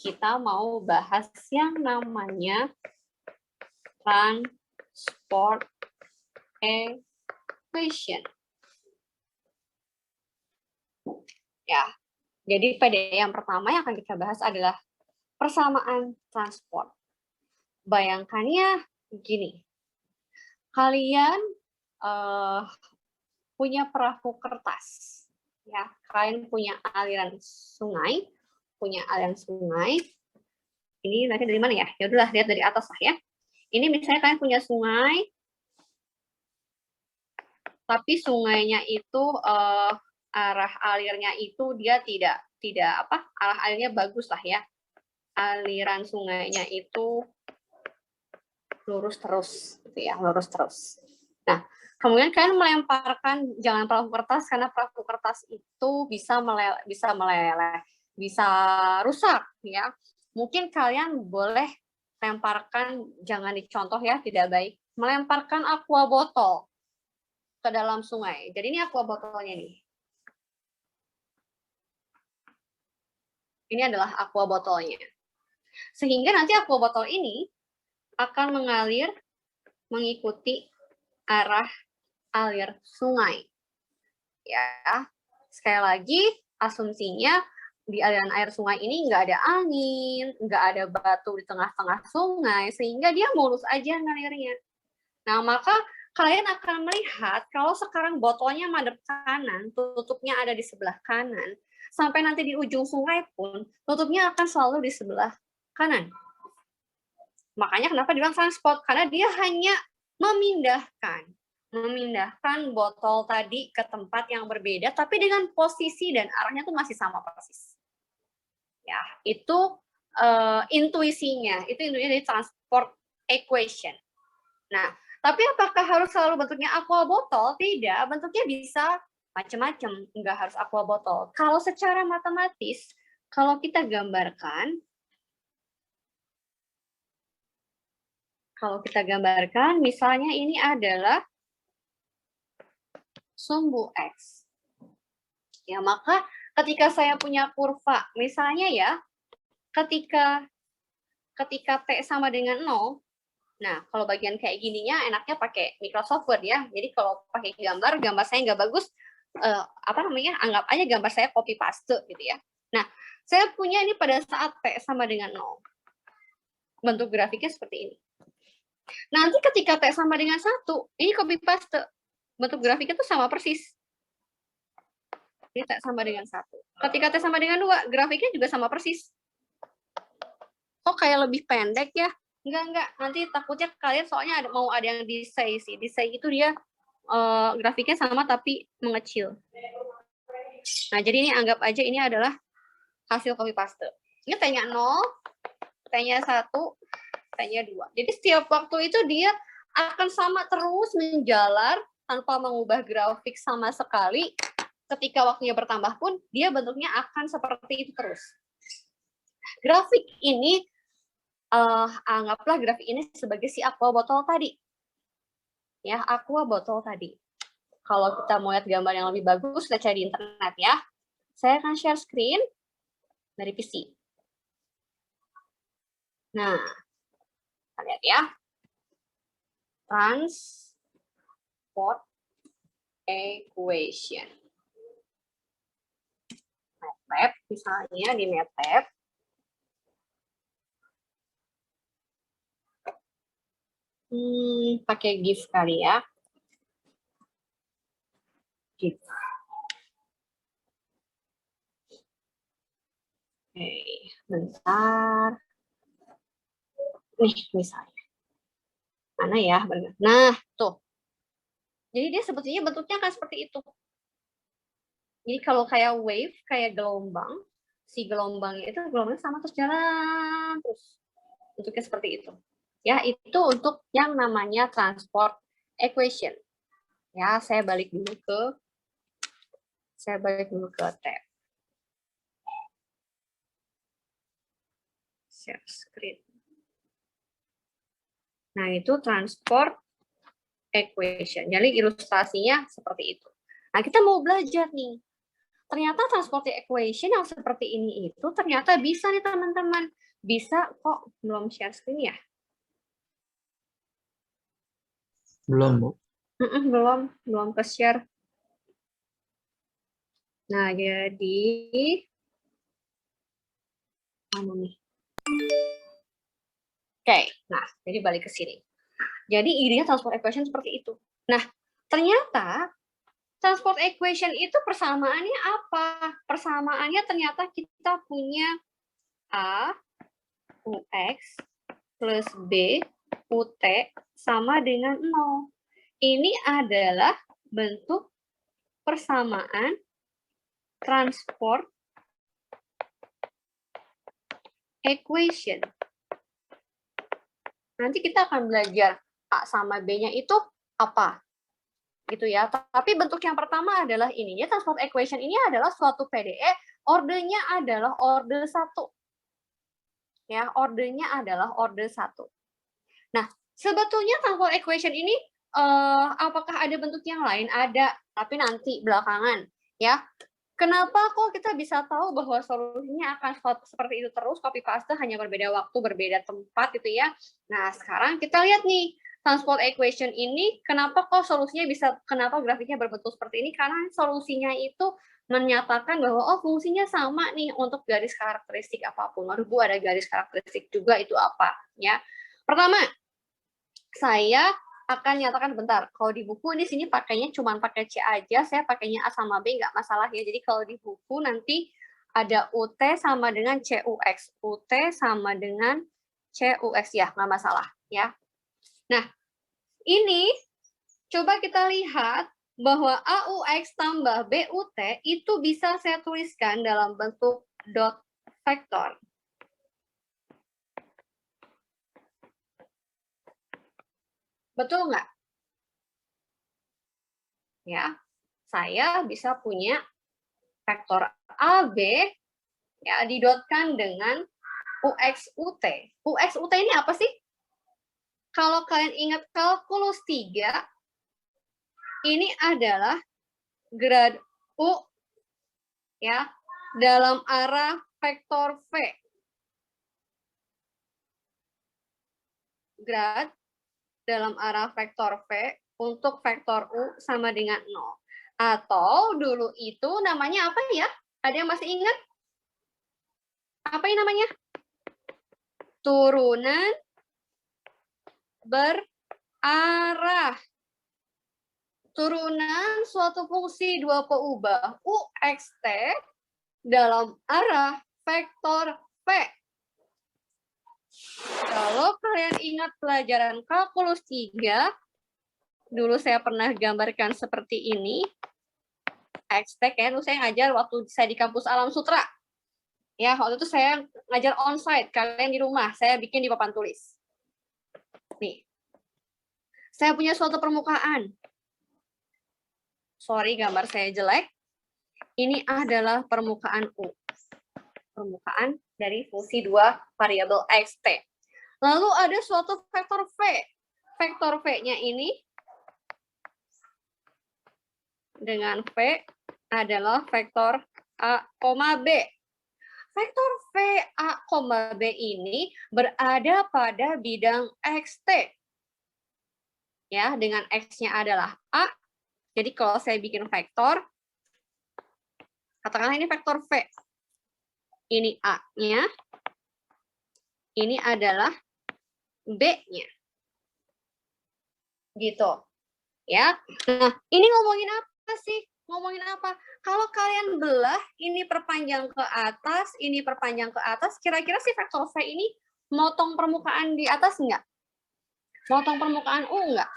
kita mau bahas yang namanya transport equation. Ya, jadi PD yang pertama yang akan kita bahas adalah persamaan transport. Bayangkannya gini, kalian punya perahu kertas, ya. Kalian punya aliran sungai, Ini nanti dari mana ya? Ya udahlah, lihat dari atas lah ya. Ini misalnya kalian punya sungai, tapi sungainya itu arah alirnya itu dia tidak arah alirnya bagus lah ya. Aliran sungainya itu lurus terus, gitu ya, lurus terus. Nah, kemudian kalian melemparkan, jangan perahu kertas karena perahu kertas itu bisa meleleh, bisa rusak ya. Mungkin kalian boleh lemparkan, jangan dicontoh ya, tidak baik. Melemparkan aqua botol ke dalam sungai. Jadi ini aqua botolnya nih. Ini adalah aqua botolnya. Sehingga nanti aqua botol ini akan mengalir mengikuti arah alir sungai. Ya, sekali lagi asumsinya di aliran air sungai ini nggak ada angin, nggak ada batu di tengah-tengah sungai, sehingga dia mulus aja ngalirnya. Nah, maka kalian akan melihat kalau sekarang botolnya madep kanan, tutupnya ada di sebelah kanan, sampai nanti di ujung sungai pun, tutupnya akan selalu di sebelah kanan. Makanya kenapa dibilang transport? Karena dia hanya memindahkan botol tadi ke tempat yang berbeda, tapi dengan posisi dan arahnya tuh masih sama persis. Ya, itu intuisinya dari transport equation. Nah, tapi apakah harus selalu bentuknya aqua botol? Tidak, bentuknya bisa macam-macam, nggak harus aqua botol. Kalau secara matematis, kalau kita gambarkan, misalnya ini adalah sumbu X. Ya, maka ketika saya punya kurva, misalnya ya, ketika T sama dengan 0, nah kalau bagian kayak gininya enaknya pakai Microsoft Word ya. Jadi kalau pakai gambar saya nggak bagus, anggap aja gambar saya copy paste gitu ya. Nah, saya punya ini pada saat T sama dengan 0. Bentuk grafiknya seperti ini. Nanti ketika T sama dengan 1, ini copy paste. Bentuk grafiknya tuh sama persis. Ini T sama dengan 1. Ketika T sama dengan 2, grafiknya juga sama persis. Kok kayak lebih pendek ya? Enggak. Nanti takutnya kalian soalnya mau ada yang disay sih. Disay itu dia grafiknya sama tapi mengecil. Nah, jadi ini anggap aja ini adalah hasil copy paste. Ini T-nya 0, T-nya 1, T-nya 2. Jadi setiap waktu itu dia akan sama terus menjalar tanpa mengubah grafik sama sekali. Ketika waktunya bertambah pun, dia bentuknya akan seperti itu terus. Grafik ini, anggaplah grafik ini sebagai si aqua botol tadi. Ya, aqua botol tadi. Kalau kita mau lihat gambar yang lebih bagus, kita cari di internet ya. Saya akan share screen dari PC. Nah, kita lihat ya. Transport equation. MATLAB, misalnya di MATLAB. Pakai GIF kali ya. GIF. Oke, bentar. Nih, misalnya. Mana ya? Nah, tuh. Jadi dia sebetulnya bentuknya akan seperti itu. Jadi kalau kayak wave, kayak gelombang, si gelombangnya sama terus jalan terus. Bentuknya seperti itu. Ya, itu untuk yang namanya transport equation. Ya, saya balik dulu tab. Share screen. Nah, itu transport equation. Jadi ilustrasinya seperti itu. Nah, kita mau belajar nih. ternyata transport equation yang seperti ini itu ternyata bisa nih teman-teman. Bisa kok. Belum share screen ya? Belum, Bu. Belum ke share. Nah, jadi mana nih? Oke, nah jadi balik ke sini. Jadi idenya transport equation seperti itu. Nah, ternyata transport equation itu persamaannya apa? Persamaannya ternyata kita punya A UX plus B UT sama dengan 0. Ini adalah bentuk persamaan transport equation. Nanti kita akan belajar A sama B-nya itu apa. Gitu ya. Tapi bentuk yang pertama adalah ini. Ya, transport equation ini adalah suatu PDE, ordernya adalah order 1. Ya, ordernya adalah order 1. Nah, sebetulnya transport equation ini apakah ada bentuk yang lain? Ada, tapi nanti belakangan. Ya, kenapa kok kita bisa tahu bahwa solusinya akan seperti itu terus, copy paste hanya berbeda waktu, berbeda tempat gitu ya. Nah, sekarang kita lihat nih, transport equation ini kenapa kok solusinya bisa, kenapa grafiknya berbentuk seperti ini? Karena solusinya itu menyatakan bahwa oh fungsinya sama nih untuk garis karakteristik apapun. Waduh Bu, ada garis karakteristik juga, itu apa? Ya. Pertama, saya akan nyatakan bentar. Kalau di buku di sini pakainya cuma pakai C aja, saya pakainya A sama B nggak masalah ya. Jadi kalau di buku nanti ada UT sama dengan CUX, UT sama dengan CUX ya, nggak masalah ya. Nah, ini coba kita lihat bahwa AUX tambah BUT itu bisa saya tuliskan dalam bentuk dot vektor. Betul nggak? Ya, saya bisa punya vektor AB ya didotkan dengan UX UT. UX UT ini apa sih? Kalau kalian ingat kalkulus 3, ini adalah grad U ya dalam arah vektor V. Grad dalam arah vektor V untuk vektor U sama dengan 0. Atau dulu itu namanya apa ya? Ada yang masih ingat? Apa ini namanya? Turunan berarah. Turunan suatu fungsi dua peubah UXT dalam arah vektor V. Kalau kalian ingat pelajaran kalkulus 3, dulu saya pernah gambarkan seperti ini. XT kan, dulu saya ngajar waktu saya di kampus Alam Sutra. Ya, waktu itu saya ngajar onsite, kalian di rumah, saya bikin di papan tulis. Nih, saya punya suatu permukaan. Sorry, gambar saya jelek. Ini adalah permukaan U. Permukaan dari fungsi dua variabel X, T. Lalu ada suatu vektor V. Vektor V-nya ini dengan V adalah vektor A, B. Vektor V, A, B ini berada pada bidang XT. Ya, dengan X-nya adalah A. Jadi kalau saya bikin vektor, katakanlah ini vektor V. Ini A-nya, ini adalah B-nya. Gitu. Ya. Nah, ini ngomongin apa sih? Ngomongin apa? Kalau kalian belah, ini perpanjang ke atas, ini perpanjang ke atas, kira-kira si vektor V ini motong permukaan di atas enggak? Motong permukaan U enggak?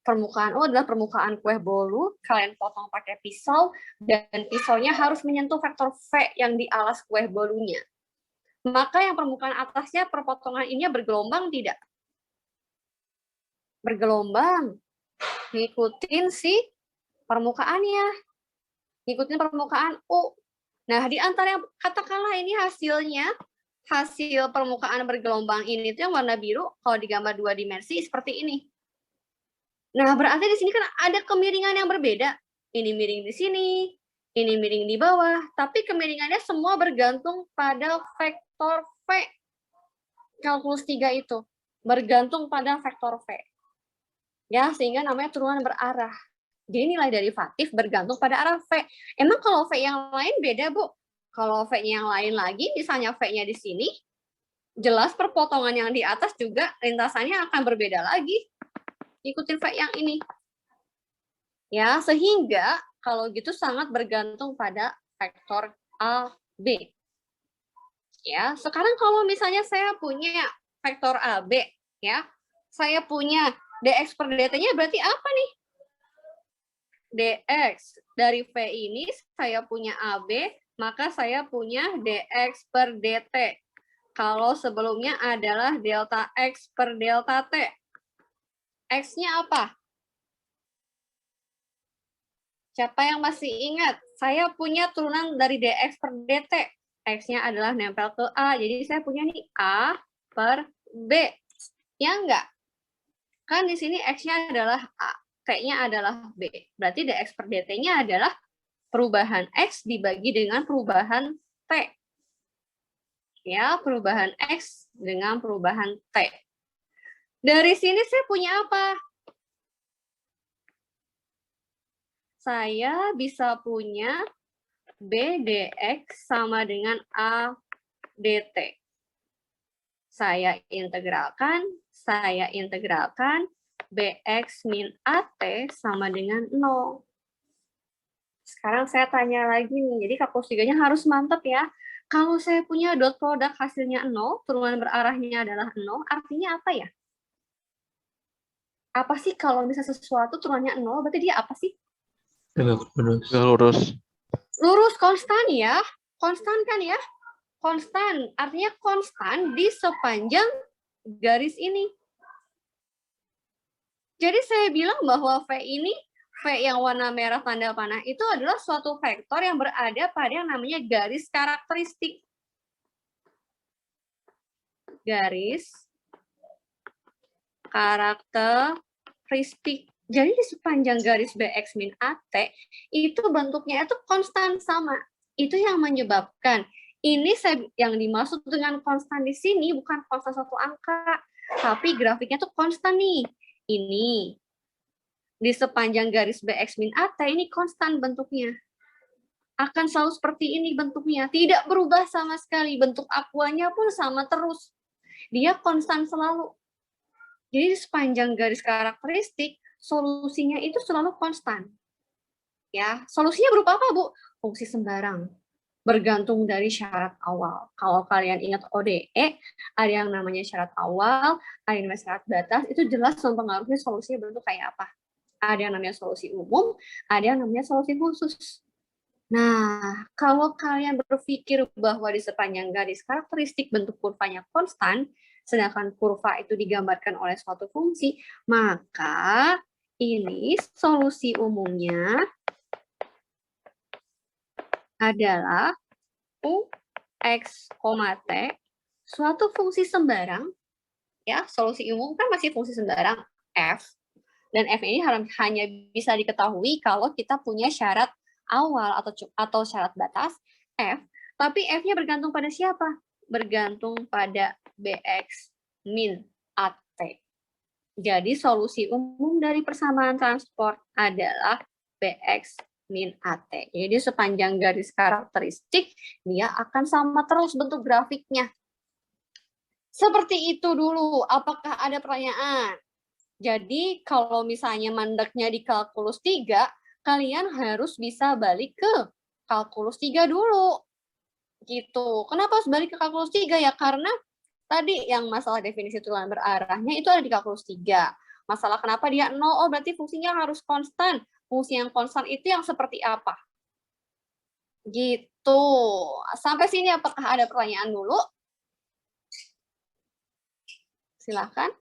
Permukaan U adalah permukaan kue bolu, kalian potong pakai pisau, dan pisaunya harus menyentuh vektor V yang di alas kue bolunya. Maka yang permukaan atasnya, perpotongan ini bergelombang tidak? Bergelombang. Ngikutin si permukaannya. Ngikutin permukaan U. Nah, di antara yang katakanlah ini hasilnya, hasil permukaan bergelombang ini tuh yang warna biru, kalau digambar 2 dimensi seperti ini. Nah, berarti di sini kan ada kemiringan yang berbeda. Ini miring di sini, ini miring di bawah, tapi kemiringannya semua bergantung pada vektor V. Kalkulus 3 itu bergantung pada vektor V. Ya, sehingga namanya turunan berarah. Jadi nilai derivatif bergantung pada arah V. Emang kalau V yang lain beda, Bu? Kalau V-nya yang lain lagi, misalnya V-nya di sini, jelas perpotongan yang di atas juga lintasannya akan berbeda lagi. Ikutin V yang ini. Ya, sehingga kalau gitu sangat bergantung pada vektor A, B. Ya, sekarang kalau misalnya saya punya vektor AB, ya, saya punya dx per dt-nya berarti apa nih? Dx dari V ini saya punya AB, maka saya punya dx per dt. Kalau sebelumnya adalah delta x per delta t. X-nya apa? Siapa yang masih ingat? Saya punya turunan dari dx per dt. X-nya adalah nempel ke A. Jadi saya punya nih A per B. Ya enggak? Kan di sini X-nya adalah A. T-nya adalah B. Berarti dx per dt-nya adalah perubahan X dibagi dengan perubahan T. Ya, perubahan X dengan perubahan T. Dari sini saya punya apa? Saya bisa punya B dx sama dengan A dt. Saya integralkan bx min at sama dengan 0. Sekarang saya tanya lagi nih, jadi kalkulus 3-nya harus mantap ya. Kalau saya punya dot produk hasilnya 0, turunan berarahnya adalah 0, artinya apa ya? Apa sih kalau misalnya sesuatu turunannya 0, berarti dia apa sih? Tegak lurus. Tegak lurus. Lurus, konstan ya. Konstan kan ya? Konstan, artinya konstan di sepanjang garis ini. Jadi saya bilang bahwa V ini, V yang warna merah tanda panah itu adalah suatu vektor yang berada pada yang namanya garis karakteristik. Garis karakteristik. Jadi di sepanjang garis BX min AT, itu bentuknya itu konstan sama. Itu yang menyebabkan, ini yang dimaksud dengan konstan di sini bukan konstan satu angka, tapi grafiknya tuh konstan nih. Ini. Di sepanjang garis BX min AT, ini konstan bentuknya. Akan selalu seperti ini bentuknya. Tidak berubah sama sekali. Bentuk akuanya pun sama terus. Dia konstan selalu. Jadi di sepanjang garis karakteristik, solusinya itu selalu konstan. Ya, solusinya berupa apa, Bu? Fungsi sembarang. Bergantung dari syarat awal. Kalau kalian ingat ODE, ada yang namanya syarat awal, ada yang namanya syarat batas, itu jelas mempengaruhi solusinya bentuk kayak apa. Ada yang namanya solusi umum, ada yang namanya solusi khusus. Nah, kalau kalian berpikir bahwa di sepanjang garis karakteristik bentuk kurvanya konstan, sedangkan kurva itu digambarkan oleh suatu fungsi, maka ini solusi umumnya adalah Ux, T, suatu fungsi sembarang, ya, solusi umum kan masih fungsi sembarang, F, dan F ini hanya bisa diketahui kalau kita punya syarat awal atau syarat batas F, tapi F-nya bergantung pada siapa? Bergantung pada Bx min AT. Jadi solusi umum dari persamaan transport adalah Bx min AT. Jadi sepanjang garis karakteristik, dia akan sama terus bentuk grafiknya. Seperti itu dulu. Apakah ada pertanyaan? Jadi kalau misalnya mandeknya di kalkulus 3, kalian harus bisa balik ke kalkulus 3 dulu. Gitu. Kenapa harus balik ke kalkulus 3 ya? Karena tadi yang masalah definisi turunan berarahnya itu ada di kalkulus 3. Masalah kenapa dia 0? Oh, berarti fungsinya harus konstan. Fungsi yang konstan itu yang seperti apa? Gitu. Sampai sini apakah ada pertanyaan dulu? Silakan.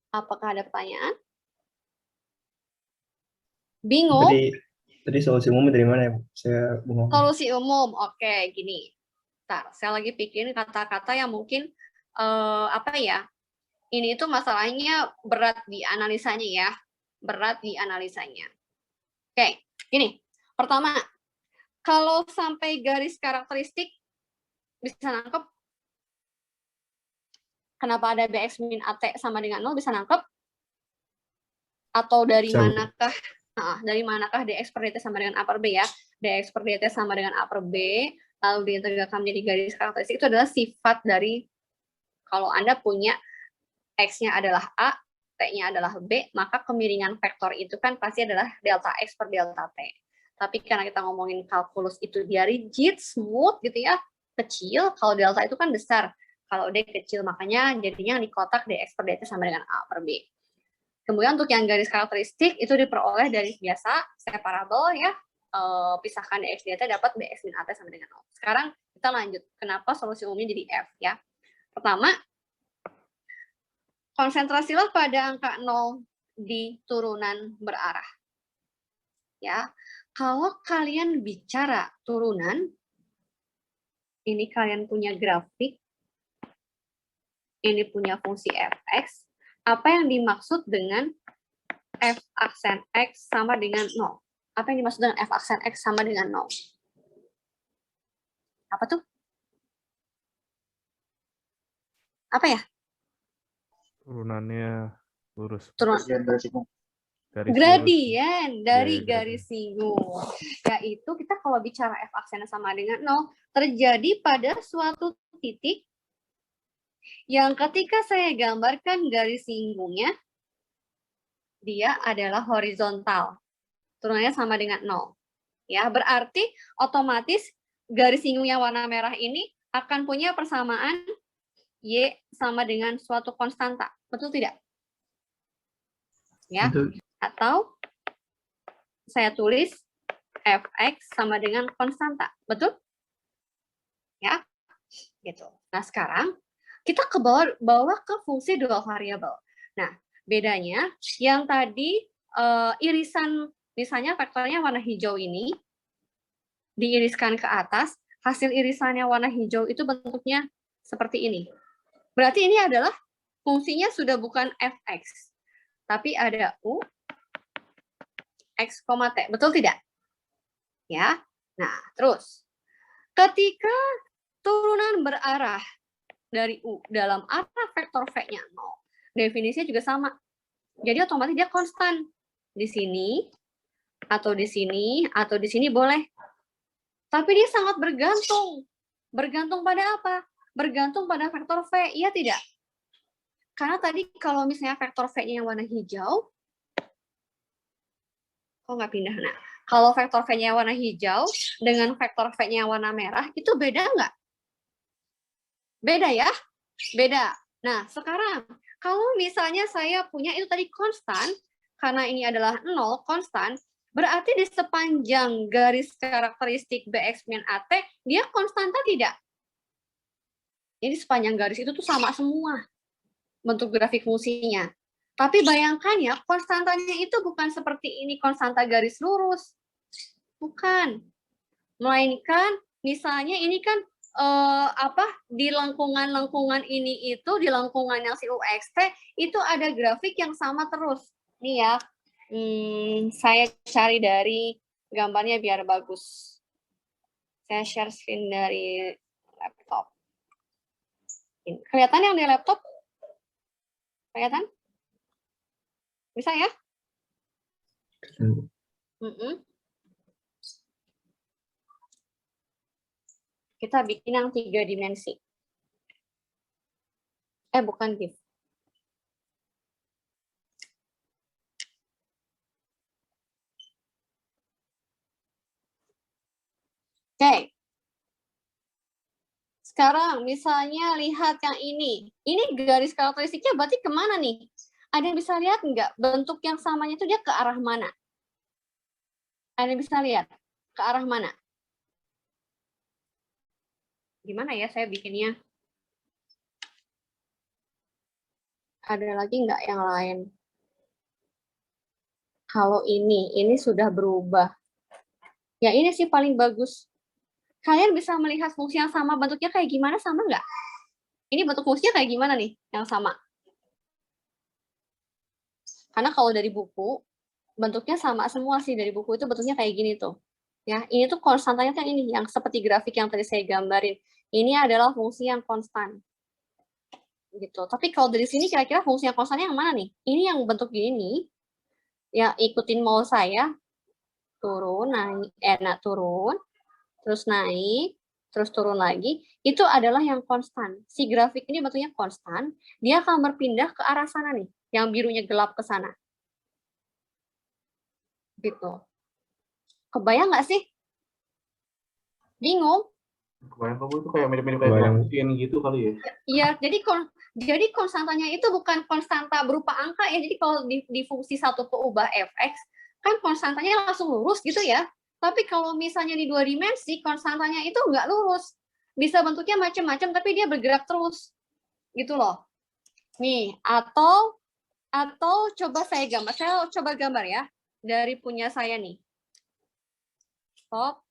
Apakah ada pertanyaan? Bingung? Tadi solusi umum dari mana ya, Bu? Saya bingung. Solusi umum, oke, gini. Bentar, saya lagi pikirin kata-kata yang mungkin apa ya? Ini itu masalahnya berat di analisanya ya. berat di analisanya. Oke, gini. Pertama, kalau sampai garis karakteristik bisa nangkep. Kenapa ada BX min AT sama dengan 0 bisa nangkep? Atau dari Bisa, Bu. manakah dari manakah dx per dt sama dengan a per b ya? Dx per dt sama dengan a per b, lalu diintegralkan menjadi garis karakteristik itu adalah sifat dari kalau Anda punya x-nya adalah a, t-nya adalah b, maka kemiringan vektor itu kan pasti adalah delta x per delta t. Tapi karena kita ngomongin kalkulus itu dia rigid, smooth gitu ya, kecil, kalau delta itu kan besar. Kalau d kecil, makanya jadinya di kotak dx per dt sama dengan a per b. Kemudian untuk yang garis karakteristik itu diperoleh dari biasa separable ya, pisahkan dx dt dapat bx min at sama dengan 0. Sekarang kita lanjut, kenapa solusi umumnya jadi F ya. Pertama, konsentrasilah pada angka 0 di turunan berarah. Ya, kalau kalian bicara turunan, ini kalian punya grafik, ini punya fungsi fx, apa yang dimaksud dengan f aksen x sama dengan 0? Apa yang dimaksud dengan f aksen x sama dengan 0? Apa tuh? Apa ya? Turunannya lurus. Turunan. Garis Gradien dari Iya, garis singgung. Yaitu kita kalau bicara f aksen sama dengan 0, terjadi pada suatu titik yang ketika saya gambarkan garis singgungnya, dia adalah horizontal. Turunannya sama dengan 0. Ya, berarti otomatis garis singgung yang warna merah ini akan punya persamaan Y sama dengan suatu konstanta. Betul tidak? Ya. Betul. Atau saya tulis fx sama dengan konstanta. Betul? Ya. Gitu. Nah, sekarang kita ke bawah ke fungsi dual variabel. Nah, bedanya yang tadi irisan, misalnya vektornya warna hijau ini diiriskan ke atas, hasil irisannya warna hijau itu bentuknya seperti ini. Berarti ini adalah fungsinya sudah bukan fx, tapi ada u x, t. Betul tidak? Ya. Nah, terus ketika turunan berarah dari U dalam arah vektor V-nya 0. Definisinya juga sama. Jadi otomatis dia konstan. Di sini, atau di sini, atau di sini boleh. Tapi dia sangat bergantung. Bergantung pada apa? Bergantung pada vektor V, iya tidak? Karena tadi kalau misalnya vektor V-nya yang warna hijau, kok nggak pindah? Nah, kalau vektor V-nya warna hijau dengan vektor V-nya warna merah, itu beda nggak? Beda ya? Beda. Nah, sekarang kalau misalnya saya punya itu tadi konstan, karena ini adalah 0, konstan, berarti di sepanjang garis karakteristik Bx min AT, dia konstanta tidak? Jadi sepanjang garis itu tuh sama semua bentuk grafik fungsinya. Tapi bayangkan ya, konstantanya itu bukan seperti ini, konstanta garis lurus. Bukan. Melainkan, misalnya ini kan di lengkungan-lengkungan ini itu, di lengkungan yang si UXT, itu ada grafik yang sama terus. Nih ya, saya cari dari gambarnya biar bagus. Saya share screen dari laptop. Kelihatan yang di laptop? Kelihatan? Bisa ya? Kita bikin yang 3 dimensi. Bukan GIF. Oke. Sekarang misalnya lihat yang ini. Ini garis karakteristiknya berarti kemana nih? Ada yang bisa lihat nggak? Bentuk yang samanya itu dia ke arah mana? Ada yang bisa lihat? Ke arah mana? Gimana ya saya bikinnya? Ada lagi nggak yang lain? Kalau ini sudah berubah. Ya ini sih paling bagus. Kalian bisa melihat fungsi yang sama, bentuknya kayak gimana, sama nggak? Ini bentuk fungsinya kayak gimana nih, yang sama? Karena kalau dari buku, bentuknya sama semua sih dari buku itu bentuknya kayak gini tuh. Ya, ini tuh konstantanya tuh ini yang seperti grafik yang tadi saya gambarin. Ini adalah fungsi yang konstan. Gitu. Tapi kalau dari sini kira-kira fungsi yang konstannya yang mana nih? Ini yang bentuk gini. Ya, ikutin mau saya turun, naik, turun, terus naik, terus turun lagi, itu adalah yang konstan. Si grafik ini bentuknya konstan, dia akan berpindah ke arah sana nih, yang birunya gelap ke sana. Gitu. Kebayang nggak sih? Bingung? Kebayang kamu itu kayak mirip-mirip kayak Kebayang. blockchain gitu kali ya? Iya, jadi konstantanya itu bukan konstanta berupa angka ya. Jadi kalau di fungsi satu keubah fx, kan konstantanya langsung lurus gitu ya. Tapi kalau misalnya di 2 dimensi, konstantanya itu nggak lurus. Bisa bentuknya macam-macam, tapi dia bergerak terus. Gitu loh. Nih, atau coba saya coba gambar ya. Dari punya saya nih. Stop.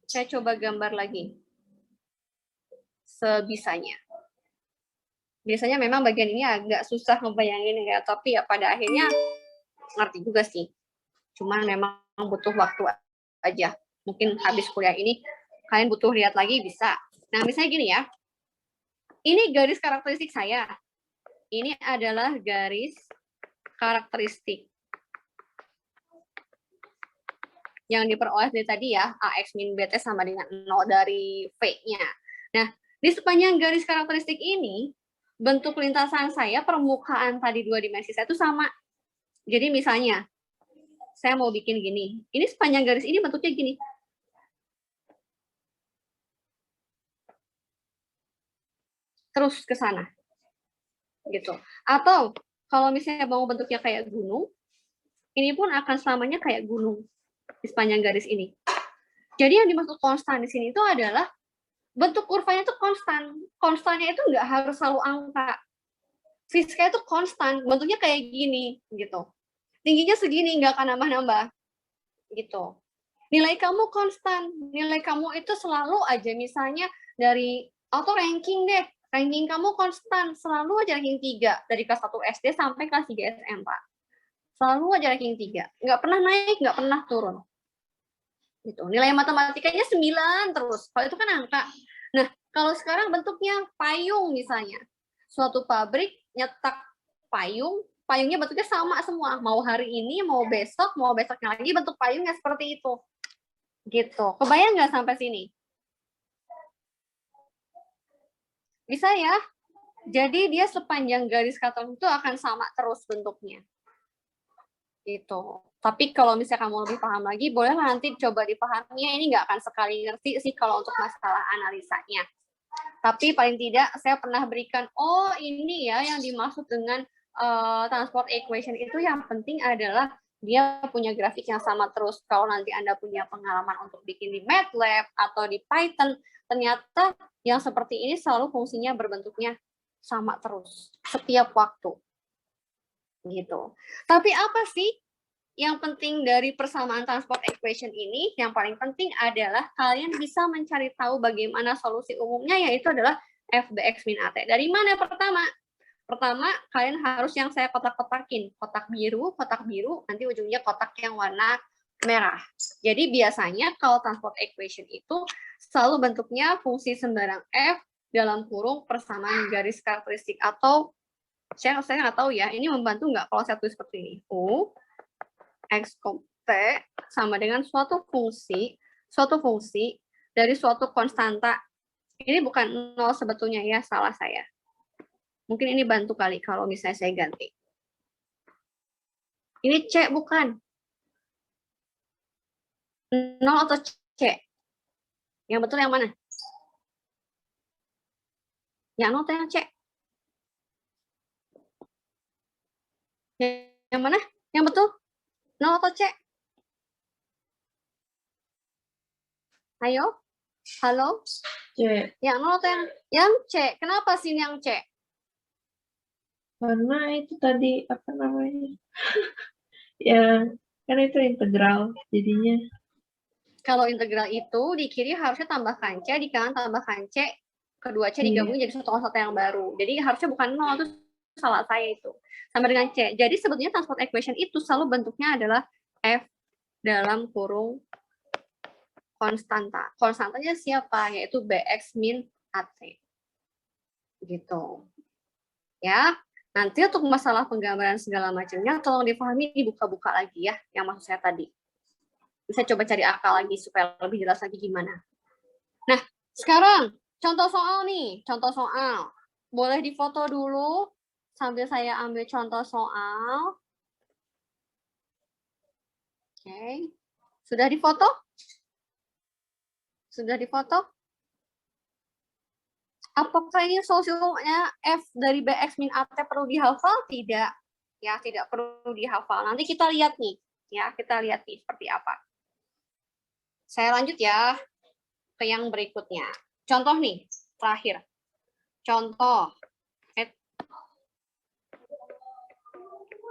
Saya coba gambar lagi. Sebisanya. Biasanya memang bagian ini agak susah ngebayangin ya, tapi ya pada akhirnya ngerti juga sih. Cuman memang butuh waktu aja. Mungkin habis kuliah ini kalian butuh lihat lagi bisa. Nah, misalnya gini ya. Ini garis karakteristik saya. Ini adalah garis karakteristik yang diperoleh dari tadi ya, AX min BT sama dengan 0 dari V-nya. Nah, di sepanjang garis karakteristik ini, bentuk lintasan saya, permukaan tadi 2 dimensi saya itu sama. Jadi misalnya, saya mau bikin gini. Ini sepanjang garis ini bentuknya gini. Terus ke sana. Gitu. Atau, kalau misalnya mau bentuknya kayak gunung, ini pun akan selamanya kayak gunung di sepanjang garis ini. Jadi yang dimaksud konstan di sini itu adalah bentuk kurvanya itu konstan. Konstannya itu nggak harus selalu angka. Fiska itu konstan, bentuknya kayak gini gitu. Tingginya segini, nggak akan nambah-nambah gitu. Nilai kamu konstan, nilai kamu itu selalu aja misalnya dari auto ranking deh, ranking kamu konstan, selalu aja ranking 3 dari kelas 1 SD sampai kelas 3 SMA. Selalu aja ranking 3, nggak pernah naik, nggak pernah turun. Gitu. Nilai matematikanya 9 terus. Kalau itu kan angka. Nah, kalau sekarang bentuknya payung misalnya. Suatu pabrik nyetak payung, payungnya bentuknya sama semua. Mau hari ini, mau besoknya lagi bentuk payungnya seperti itu. Gitu. Kebayang nggak sampai sini? Bisa ya? Jadi dia sepanjang garis katalog itu akan sama terus bentuknya. Gitu. Tapi kalau misalnya kamu lebih paham lagi, boleh nanti coba dipahaminya. Ini nggak akan sekali ngerti sih kalau untuk masalah analisanya. Tapi paling tidak saya pernah berikan, oh ini ya yang dimaksud dengan transport equation itu yang penting adalah dia punya grafik yang sama terus. Kalau nanti Anda punya pengalaman untuk bikin di MATLAB atau di Python, ternyata yang seperti ini selalu fungsinya berbentuknya sama terus setiap waktu. Gitu. Tapi apa sih yang penting dari persamaan transport equation ini? Yang paling penting adalah kalian bisa mencari tahu bagaimana solusi umumnya, yaitu adalah f bx min at. Dari mana pertama? Pertama, kalian harus yang saya kotak-kotakin. Kotak biru, nanti ujungnya kotak yang warna merah. Jadi biasanya kalau transport equation itu selalu bentuknya fungsi sembarang f dalam kurung persamaan garis karakteristik, atau saya nggak tahu ya, ini membantu nggak kalau saya tulis seperti ini. U X, T sama dengan suatu fungsi dari suatu konstanta. Ini bukan 0 sebetulnya ya, salah saya. Mungkin ini bantu kali kalau misalnya saya ganti. Ini C bukan. 0 atau C? Yang betul yang mana? Yang 0 atau yang C? Yang mana? Yang betul? 0 atau C? Ayo? Halo? C. Yang 0 atau yang C? Kenapa sih yang C? Karena itu tadi apa namanya? Ya, kan itu integral jadinya. Kalau integral itu di kiri harusnya tambahkan C, di kanan tambahkan C, kedua C digabungin jadi satu konstanta yang baru. Jadi harusnya bukan 0, itu salah saya itu. Sama dengan C. Jadi sebetulnya transport equation itu selalu bentuknya adalah F dalam kurung konstanta. Konstantanya siapa? Yaitu Bx min AT. Gitu. Ya. Nanti untuk masalah penggambaran segala macamnya, tolong dipahami, dibuka-buka lagi ya, yang maksud saya tadi. Bisa coba cari akal lagi supaya lebih jelas lagi gimana. Nah, sekarang contoh soal nih, contoh soal. Boleh difoto dulu sambil saya ambil contoh soal. Oke. Sudah difoto? Sudah difoto? Apakah ini solusi umumnya F dari Bx min AT perlu dihafal? Tidak. Ya, tidak perlu dihafal. Nanti kita lihat nih. Ya, kita lihat nih seperti apa. Saya lanjut ya ke yang berikutnya. Contoh nih, terakhir. Contoh.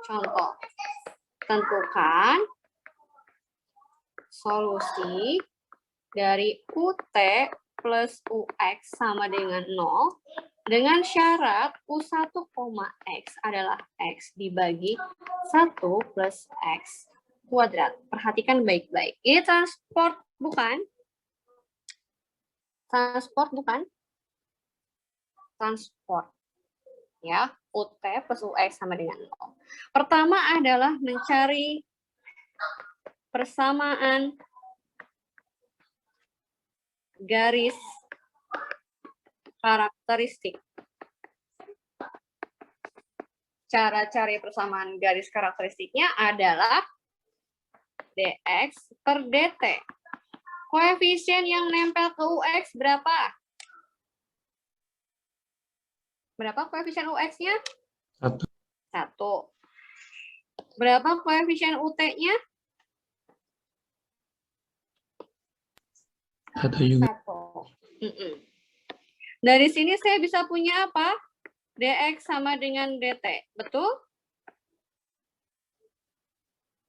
Contoh. Tentukan solusi dari UT plus UX sama dengan 0 dengan syarat U1, X adalah X dibagi 1 plus X kuadrat. Perhatikan baik-baik. Ini transport bukan? Transport bukan? Transport. Ya, UT plus UX sama dengan 0. Pertama adalah mencari persamaan garis karakteristik. Cara cari persamaan garis karakteristiknya adalah dx per dt. Koefisien yang nempel ke ux berapa? Berapa koefisien ux-nya? 1. 1. Berapa koefisien ut-nya? 1 juga. 1. Dari sini saya bisa punya apa? Dx sama dengan dt. Betul?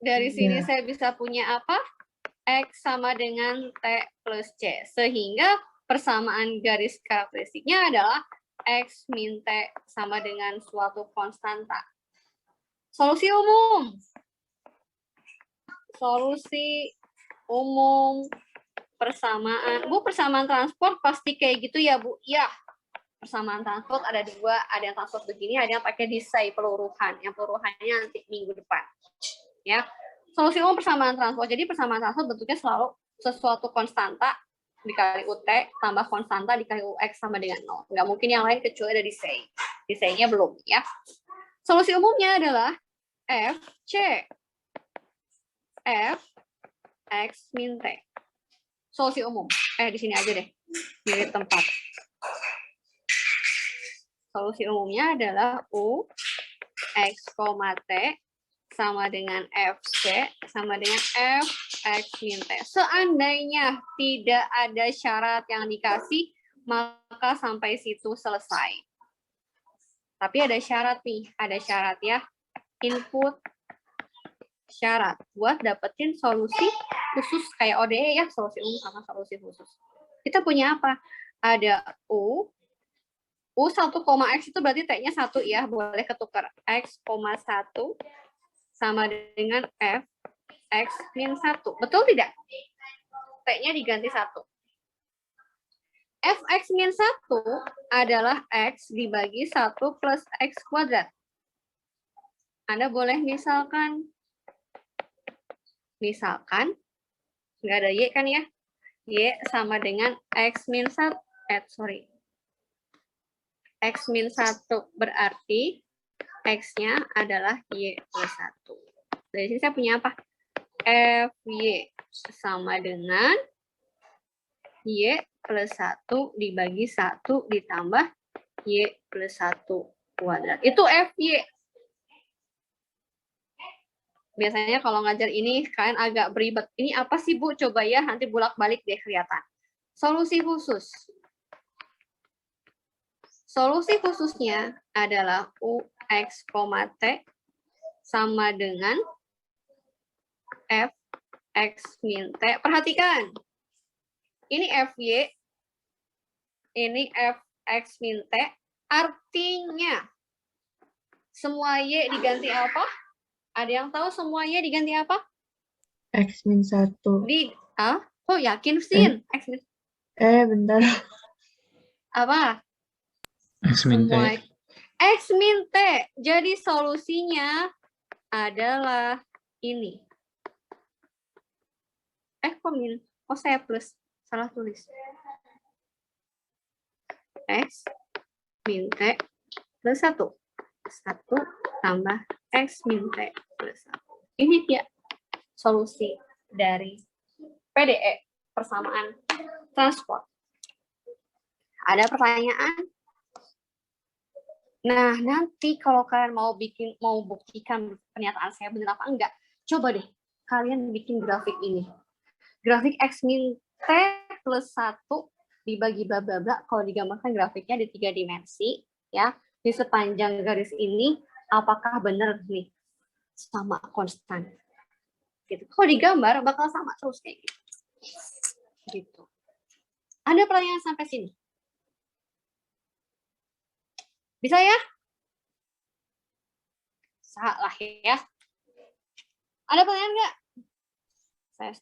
Dari sini saya bisa punya apa? X sama dengan T plus C. Sehingga persamaan garis karakteristiknya adalah X min T sama dengan suatu konstanta. Solusi umum. Solusi umum persamaan. Bu, persamaan transport pasti kayak gitu ya, Bu? Ya. Persamaan transport ada 2, ada yang transport begini, ada yang pakai disai peluruhan. Yang peluruhannya nanti minggu depan. Ya. Solusi umum persamaan transport. Jadi persamaan transport bentuknya selalu sesuatu konstanta dikali UT tambah konstanta dikali UX sama dengan 0. Nggak mungkin yang lain kecuali ada disai. Disainya belum, ya. Solusi umumnya adalah FC. F X min T. Solusi umum. Di sini aja deh. Milih tempat. Solusi umumnya adalah U X, T sama dengan FC sama dengan F X min T. Seandainya tidak ada syarat yang dikasih, maka sampai situ selesai. Tapi ada syarat nih. Ada syarat ya. Input syarat buat dapetin solusi khusus kayak ODE ya, solusi umum sama solusi khusus. Kita punya apa? Ada U1, X itu berarti T-nya 1 ya, boleh ketukar. X, 1 sama dengan F X min 1. Betul tidak? T-nya diganti 1. F X min 1 adalah X dibagi 1 plus X kuadrat. Anda boleh misalkan nggak ada Y kan ya? Y sama dengan X min 1. X min 1 berarti X-nya adalah Y plus 1. Dari sini saya punya apa? FY sama dengan Y plus 1 dibagi 1 ditambah Y plus 1 kuadrat. Itu FY. Biasanya kalau ngajar ini kalian agak beribet. Ini apa sih Bu? Coba ya, nanti bolak-balik deh kelihatan. Solusi khusus. Solusi khususnya adalah UX, T sama dengan F X min T. Perhatikan. Ini FY, ini F X min T. Artinya, semua Y diganti apa? Ada yang tahu semua Y diganti apa? X min 1. Kok yakin Sin? Bentar. Apa? X min T. Semua X min T. Jadi solusinya adalah ini. Kok min? Saya plus. Salah tulis. X min T plus 1. 1 tambah X min T plus 1. Ini dia solusi dari PDE, persamaan transport. Ada pertanyaan? Nah, nanti kalau kalian mau buktikan pernyataan saya benar apa enggak, coba deh kalian bikin grafik ini. Grafik X min T plus 1 dibagi bla bla bla, kalau digambarkan grafiknya di 3 dimensi, ya, di sepanjang garis ini, apakah benar nih sama konstan? Gitu. Kalau digambar bakal sama terus kayak gitu. Gitu. Ada pertanyaan sampai sini? Bisa ya? Salah ya. Ada pertanyaan nggak? Saya